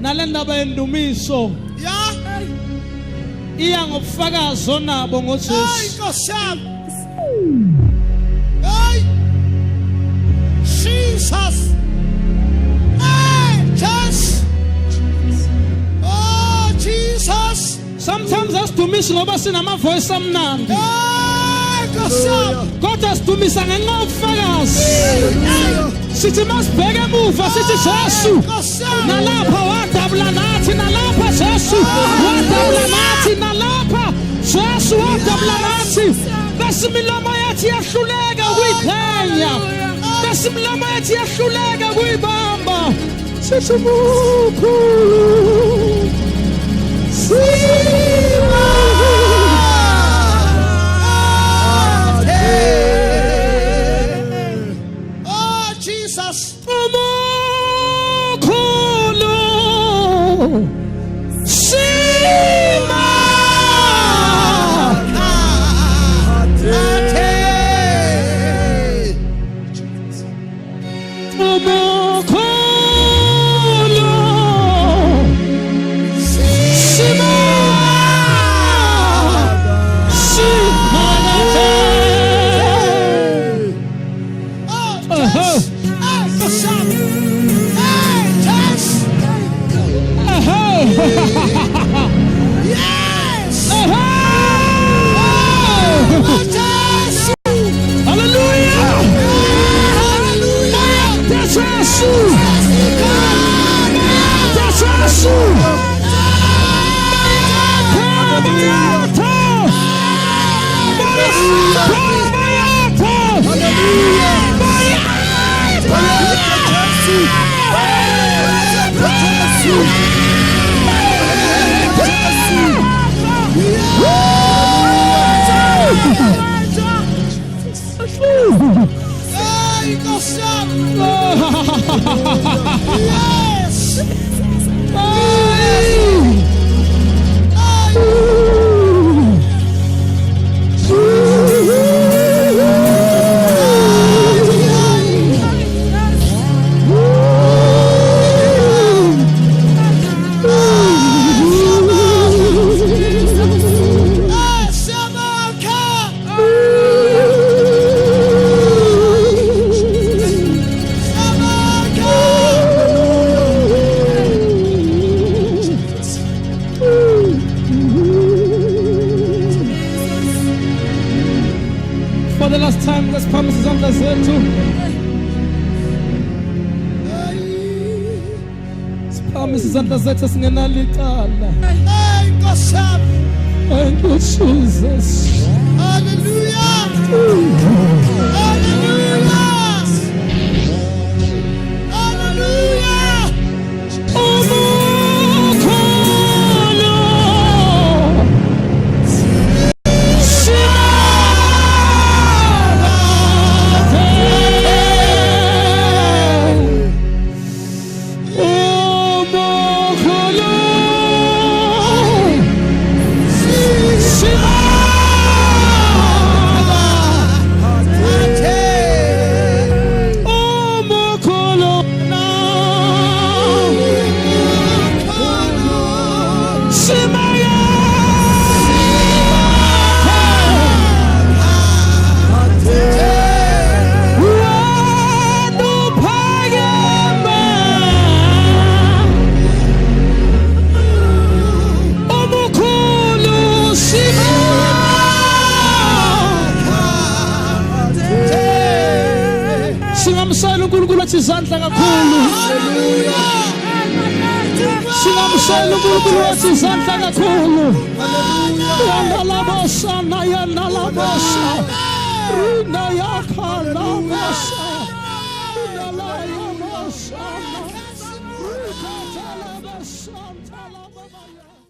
nalendaba yendumiso iya ngobufakazi onabo ngoJesu. Jesus. Jesus. Oh, Jesus. Sometimes asidumisa ngoba sinama voice amnandi. Kodwa sidumisa ngenxa yobufakazi. Sithi masibheke emuva sithi Jesu nalapha wadabula nathi, nalapha Jesu wadabula nathi, nalapha Jesu wadabula nathi. Bese imilomo yathi yahluleka ukuyiqhenya, bese imilomo yathi yahluleka ukuyibamba. Sithi mukhulu zethu singenalicala. Thank you, Jesus. Hallelujah. Hallelujah. Hallelujah. Izandla kakhulu. Singamshayela uNkulunkulu wathi izandla kakhulu. Yanalabosana yanalabosa. Rina yakhalabosha. Rinalayabosana. Rikatalabosana.